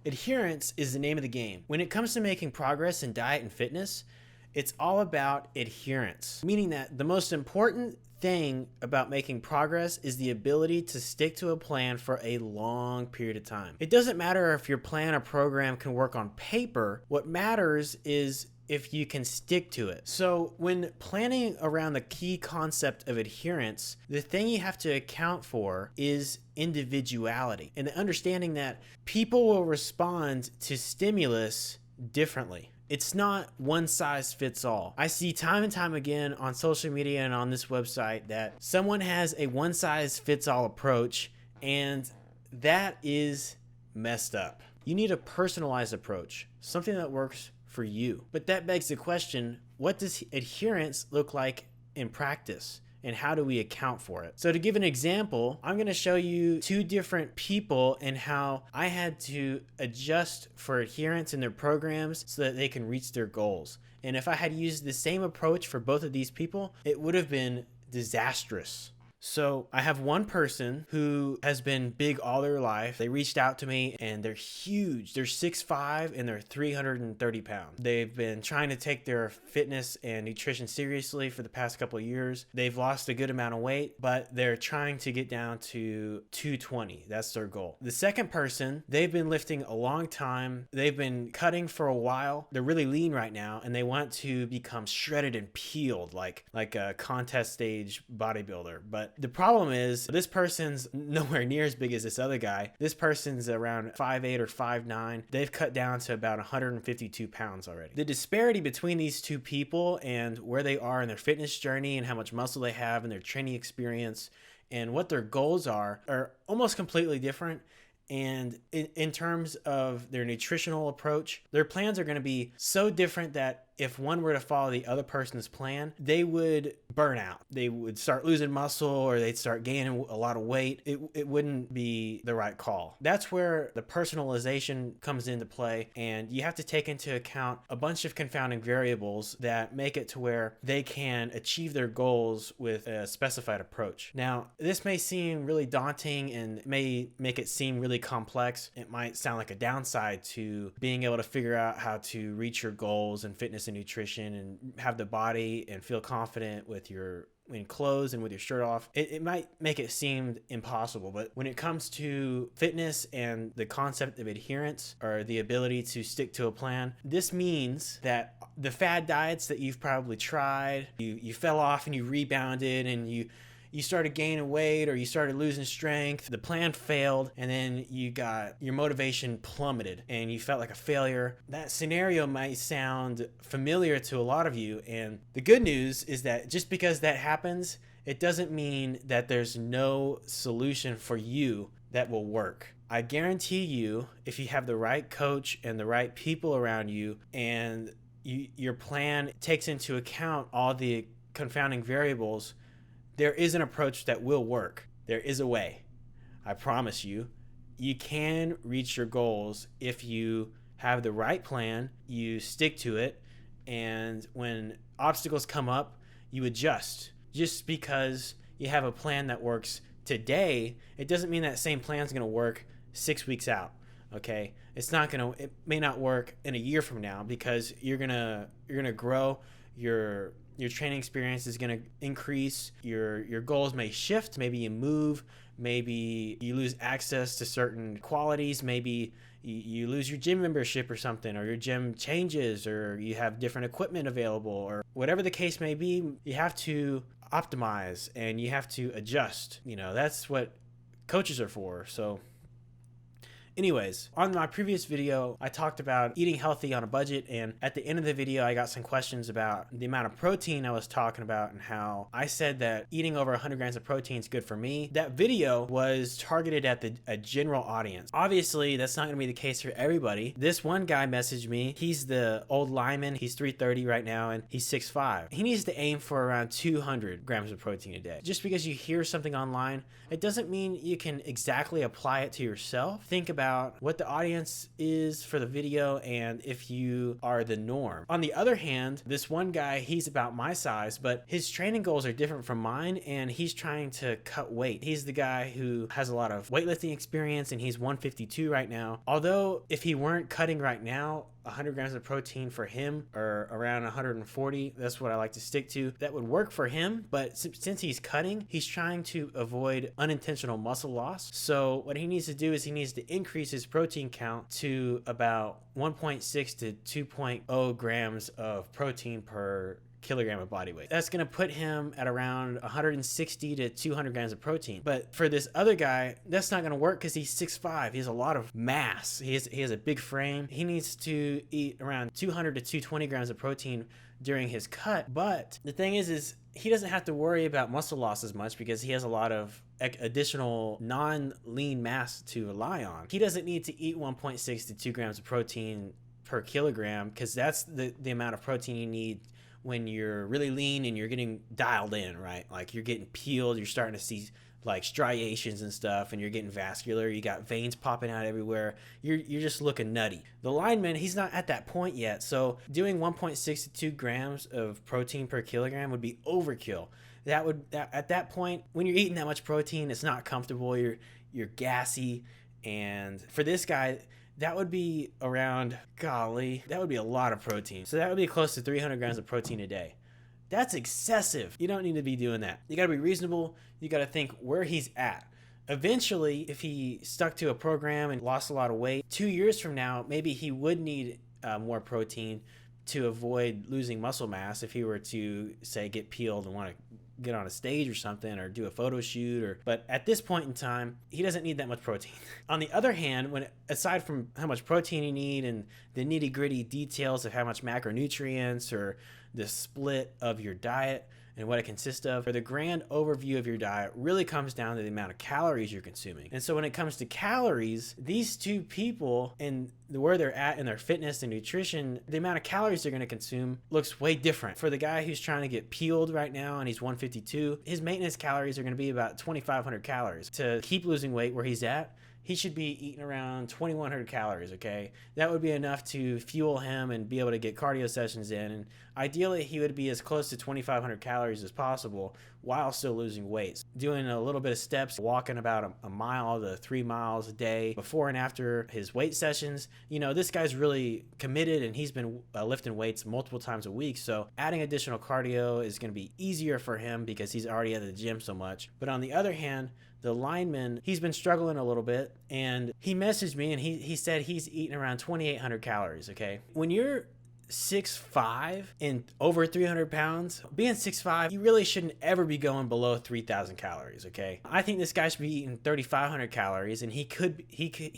Adherence is the name of the game. When it comes to making progress in diet and fitness, it's all about adherence, meaning that the most important thing about making progress is the ability to stick to a plan for a long period of time. It doesn't matter if your plan or program can work on paper. What matters is if you can stick to it. So when planning around the key concept of adherence, the thing you have to account for is individuality and the understanding that people will respond to stimulus differently. It's not one size fits all. I see time and time again on social media and on this website that someone has a one size fits all approach, and that is messed up. You need a personalized approach, something that works for you. But that begs the question, what does adherence look like in practice? And how do we account for it? So to give an example, I'm going to show you two different people and how I had to adjust for adherence in their programs so that they can reach their goals. And if I had used the same approach for both of these people, it would have been disastrous. So I have one person who has been big all their life. They reached out to me and they're huge. They're 6'5" and they're 330 pounds. They've been trying to take their fitness and nutrition seriously for the past couple of years. They've lost a good amount of weight, but they're trying to get down to 220. That's their goal. The second person, they've been lifting a long time. They've been cutting for a while. They're really lean right now and they want to become shredded and peeled like a contest stage bodybuilder. But the problem is this person's nowhere near as big as this other guy. This person's around 5'8" or 5'9". They've cut down to about 152 pounds already. The disparity between these two people and where they are in their fitness journey and how much muscle they have and their training experience and what their goals are almost completely different. And in terms of their nutritional approach, their plans are going to be so different that if one were to follow the other person's plan, they would burn out. They would start losing muscle or they'd start gaining a lot of weight. It wouldn't be the right call. That's where the personalization comes into play, and you have to take into account a bunch of confounding variables that make it to where they can achieve their goals with a specified approach. Now, this may seem really daunting and may make it seem really complex. It might sound like a downside to being able to figure out how to reach your goals in fitness and nutrition and have the body and feel confident with your clothes and with your shirt off. It might make it seem impossible, but when it comes to fitness and the concept of adherence or the ability to stick to a plan, this means that the fad diets that you've probably tried, you fell off and you rebounded and you started gaining weight or you started losing strength, the plan failed, and then you got your motivation plummeted and you felt like a failure. That scenario might sound familiar to a lot of you, and the good news is that just because that happens, it doesn't mean that there's no solution for you that will work. I guarantee you, if you have the right coach and the right people around you, and your plan takes into account all the confounding variables, there is an approach that will work. There is a way. I promise you, you can reach your goals if you have the right plan, you stick to it, and when obstacles come up, you adjust. Just because you have a plan that works today, it doesn't mean that same plan is going to work 6 weeks out. Okay? It may not work in a year from now because you're going to grow, your training experience is going to increase, your goals may shift, maybe you move, maybe you lose access to certain qualities, maybe you lose your gym membership or something, or your gym changes, or you have different equipment available, or whatever the case may be. You have to optimize and you have to adjust. That's what coaches are for. So anyways, on my previous video, I talked about eating healthy on a budget, and at the end of the video, I got some questions about the amount of protein I was talking about and how I said that eating over 100 grams of protein is good for me. That video was targeted at a general audience. Obviously, that's not going to be the case for everybody. This one guy messaged me. He's the old lineman. He's 330 right now, and he's 6'5". He needs to aim for around 200 grams of protein a day. Just because you hear something online, it doesn't mean you can exactly apply it to yourself. Think about about what the audience is for the video and if you are the norm. On the other hand, this one guy, he's about my size, but his training goals are different from mine, and he's trying to cut weight. He's the guy who has a lot of weightlifting experience, and he's 152 right now. Although if he weren't cutting right now, 100 grams of protein for him, or around 140, that's what I like to stick to, that would work for him. But since he's cutting, he's trying to avoid unintentional muscle loss. So what he needs to do is he needs to increase his protein count to about 1.6 to 2.0 grams of protein per kilogram of body weight. That's going to put him at around 160 to 200 grams of protein. But for this other guy, that's not going to work because he's 6'5". He has a lot of mass. He has a big frame. He needs to eat around 200 to 220 grams of protein during his cut. But the thing is he doesn't have to worry about muscle loss as much because he has a lot of additional non-lean mass to rely on. He doesn't need to eat 1.6 to 2 grams of protein per kilogram because that's the amount of protein you need when you're really lean and you're getting dialed in, right? Like you're getting peeled, you're starting to see like striations and stuff, and you're getting vascular, you got veins popping out everywhere, you're just looking nutty. The lineman, he's not at that point yet, so doing 1.6 to 2 grams of protein per kilogram would be overkill. At that point, when you're eating that much protein, it's not comfortable, you're gassy, and for this guy, that would be around, that would be a lot of protein. So that would be close to 300 grams of protein a day. That's excessive. You don't need to be doing that. You got to be reasonable. You got to think where he's at. Eventually, if he stuck to a program and lost a lot of weight, 2 years from now, maybe he would need more protein to avoid losing muscle mass if he were to, say, get peeled and want to get on a stage or something or do a photo shoot, but at this point in time, he doesn't need that much protein. On the other hand, aside from how much protein you need and the nitty-gritty details of how much macronutrients or the split of your diet and what it consists of, or the grand overview of your diet really comes down to the amount of calories you're consuming. And so when it comes to calories, these two people and where they're at in their fitness and nutrition, the amount of calories they're going to consume looks way different. For the guy who's trying to get peeled right now and he's 152, his maintenance calories are going to be about 2,500 calories. To keep losing weight where he's at, he should be eating around 2,100 calories, okay? That would be enough to fuel him and be able to get cardio sessions in. And ideally, he would be as close to 2,500 calories as possible while still losing weight. Doing a little bit of steps, walking about a mile to 3 miles a day before and after his weight sessions. You know, this guy's really committed and he's been lifting weights multiple times a week. So adding additional cardio is going to be easier for him because he's already at the gym so much. But on the other hand, the lineman, he's been struggling a little bit, and he messaged me and he said he's eating around 2,800 calories, okay? When you're 6'5" and over 300 pounds, being 6'5", you really shouldn't ever be going below 3,000 calories, okay? I think this guy should be eating 3,500 calories, and he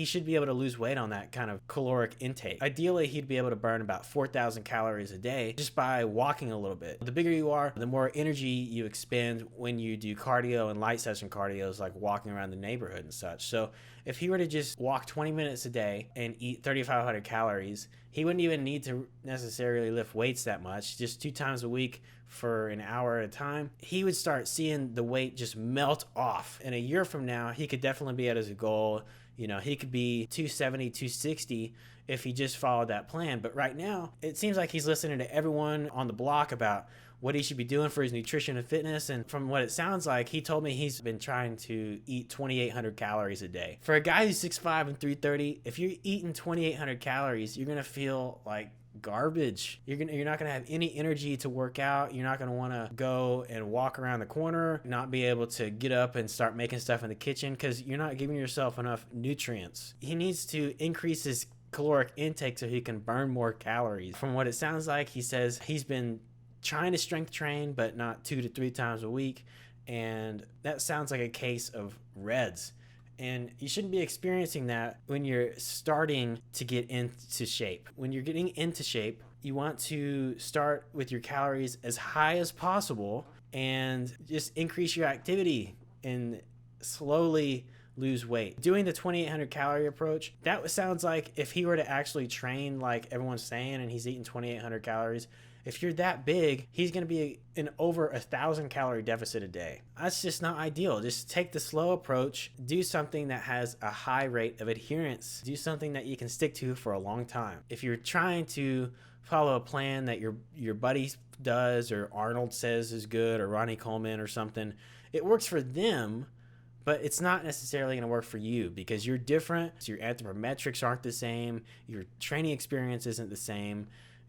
should be able to lose weight on that kind of caloric intake. Ideally, he'd be able to burn about 4,000 calories a day just by walking a little bit. The bigger you are, the more energy you expend when you do cardio and light session cardios, like walking around the neighborhood and such. So if he were to just walk 20 minutes a day and eat 3,500 calories, he wouldn't even need to necessarily lift weights that much, just 2 times a week for an hour at a time. He would start seeing the weight just melt off. And a year from now, he could definitely be at his goal. You know, he could be 270, 260 if he just followed that plan. But right now, it seems like he's listening to everyone on the block about what he should be doing for his nutrition and fitness. And from what it sounds like, he told me he's been trying to eat 2,800 calories a day. For a guy who's 6'5" and 330, if you're eating 2,800 calories, you're going to feel like garbage. You're not going to have any energy to work out. You're not going to want to go and walk around the corner, not be able to get up and start making stuff in the kitchen because you're not giving yourself enough nutrients. He needs to increase his caloric intake so he can burn more calories. From what it sounds like, he says he's been trying to strength train, but not 2 to 3 times a week. And that sounds like a case of RED-S. And you shouldn't be experiencing that when you're starting to get into shape. When you're getting into shape, you want to start with your calories as high as possible and just increase your activity and slowly lose weight. Doing the 2,800 calorie approach, that sounds like if he were to actually train like everyone's saying and he's eating 2,800 calories, If you're that big, he's going to be in over 1,000 calorie deficit a day. That's just not ideal. Just take the slow approach, do something that has a high rate of adherence, do something that you can stick to for a long time. If you're trying to follow a plan that your buddy does, or Arnold says is good, or Ronnie Coleman or something, it works for them, but it's not necessarily going to work for you because you're different. So your anthropometrics aren't the same. Your training experience isn't the same.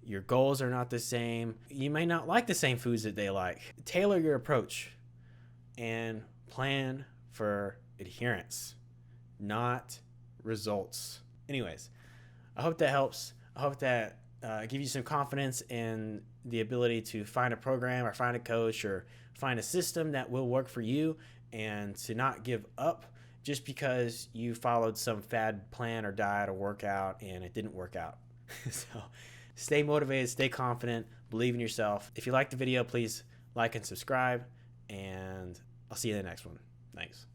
Your goals are not the same. You may not like the same foods that they like. Tailor your approach and plan for adherence, not results. Anyways, I hope that helps. I hope that give you some confidence in the ability to find a program or find a coach or find a system that will work for you, and to not give up just because you followed some fad plan or diet or workout and it didn't work out. So stay motivated, stay confident, believe in yourself. If you liked the video, please like and subscribe, and I'll see you in the next one. Thanks.